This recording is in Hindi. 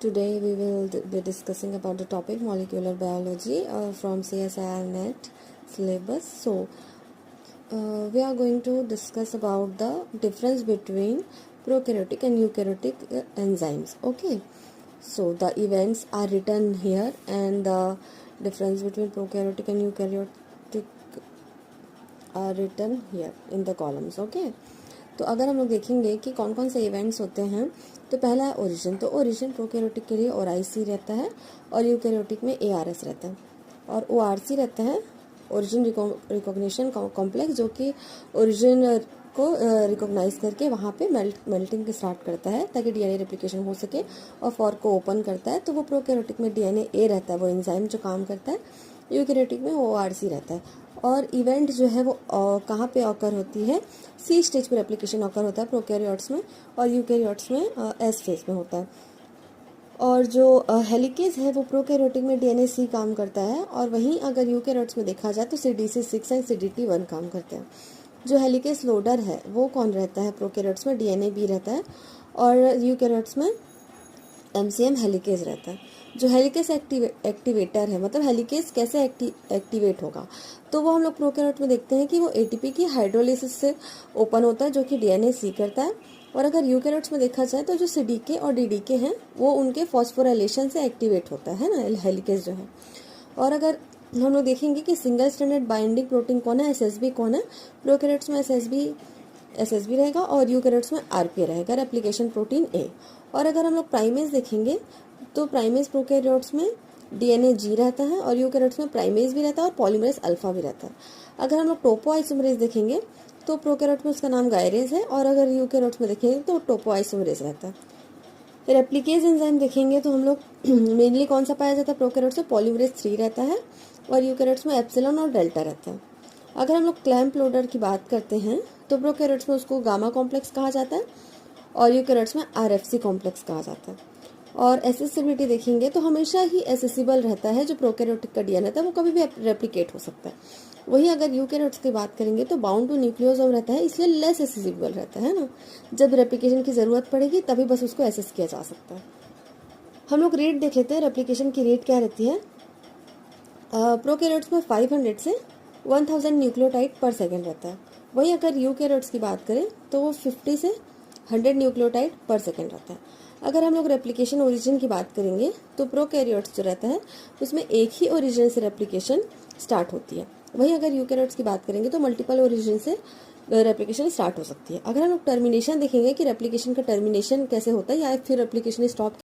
Today we will be discussing about the topic molecular biology from CSIR NET syllabus. So we are going to discuss about the difference between prokaryotic and eukaryotic enzymes. Okay, so the events are written here and the difference between prokaryotic and eukaryotic are written here in the columns. Okay, तो अगर हम लोग देखेंगे कि कौन कौन से इवेंट्स होते हैं, तो पहला है ओरिजिन. तो ओरिजिन प्रोकैरियोटिक के लिए ORIC रहता है और यूकैरियोटिक में ARS रहता है. और ORC रहता है ओरिजिन रिकॉग्निशन कॉम्प्लेक्स, जो कि ओरिजिन को रिकॉग्नाइज करके वहाँ पे मेल्टिंग स्टार्ट करता है ताकि DNA रेप्लिकेशन हो सके और फॉर्क को ओपन करता है. तो वो प्रोकैरियोटिक में DNA A रहता है, वो एंजाइम जो काम करता है. यूकैरियोटिक में ORC रहता है. और इवेंट जो है वो कहाँ पे ऑकर होती है, C स्टेज पर एप्लीकेशन ऑकर होता है प्रोकैरियोट्स में, और यूकैरियोट्स में S फेज में होता है. और जो हेलिकेज है वो प्रोकैरियोटिक में DNA C काम करता है, और वहीं अगर यूकैरियोट्स में देखा जाए तो CDC6 एंड CDT1 काम करते हैं. जो हेलिकेज लोडर है वो कौन रहता है, प्रोकैरियोट्स में DNA B रहता है और यूकैरियोट्स में MCM हेलिकेज रहता है. जो हेलिकेज एक्टिवेटर है, मतलब हेलिकेज कैसे एक्टिवेट होगा, तो वो हम लोग प्रोकैरियोट में देखते हैं कि वो ATP की हाइड्रोलिसिस से ओपन होता है, जो कि DNA C करता है. और अगर यूकैरियोट्स में देखा जाए तो जो CDK और DDK हैं वो उनके फॉस्फोराइलेशन से एक्टिवेट होता है ना हेलिकेज जो है. और अगर हम लोग देखेंगे कि सिंगल स्ट्रैंडेड बाइंडिंग प्रोटीन कौन है, SSB कौन है, प्रोकैरियोट्स में SSB रहेगा और यूकैरियोट्स में RPA रहेगा, रेप्लिकेशन प्रोटीन A. और अगर हम लोग प्राइमेज देखेंगे तो प्राइमेज प्रोकैरियोट्स में DNA G रहता है और यूकैरियोट्स में प्राइमेज भी रहता है और पॉलीमरेज अल्फा भी रहता है. अगर हम लोग टोपोआइसोमरेज देखेंगे तो प्रोकैरियोट में उसका नाम गायरेज है, और अगर यूकैरियोट्स में देखेंगे तो टोपोआइसोमरेज रहता है. रेप्लिकेज एंजाइम देखेंगे तो हम लोग मेनली कौन सा पाया जाता है, प्रोकैरियोट्स में पॉलीमरेज 3 रहता है और यूकैरियोट्स में एप्सिलॉन और डेल्टा रहता है. अगर हम लोग क्लैम्प लोडर की बात करते हैं तो प्रोकैरियोट्स में उसको गामा कॉम्प्लेक्स कहा जाता है और यूकैरियोट्स में RFC कॉम्प्लेक्स कहा जाता है. और एसेसिबिलिटी देखेंगे तो हमेशा ही एसेसिबल रहता है, जो प्रोकैरियोटिक का DNA रहता है वो कभी भी रेप्लिकेट हो सकता है. वहीं अगर यूकैरियोट्स की बात करेंगे तो बाउंड टू न्यूक्लियोसोम रहता है, इसलिए लेस एसेसिबल रहता है ना. जब रेप्लिकेशन की ज़रूरत पड़ेगी तभी बस उसको एसेस किया जा सकता है. हम लोग रेट देख लेते हैं, रेप्लिकेशन की रेट क्या रहती है. प्रोकैरियोट्स में 500 से 1000 न्यूक्लियोटाइड पर सेकेंड रहता है. वहीं अगर यूकैरियोट्स की बात करें तो वो 50 से 100 न्यूक्लियोटाइड पर सेकेंड रहता है. अगर हम लोग रेप्लिकेशन ओरिजिन की बात करेंगे तो प्रोकैरियोट्स जो रहता है उसमें एक ही ओरिजिन से रेप्लिकेशन स्टार्ट होती है. वहीं अगर यूकैरियोट्स की बात करेंगे तो मल्टीपल ओरिजिन से रेप्लिकेशन स्टार्ट हो सकती है. अगर हम लोग टर्मिनेशन देखेंगे कि रेप्लिकेशन का टर्मिनेशन कैसे होता है या फिर रेप्लिकेशन स्टॉप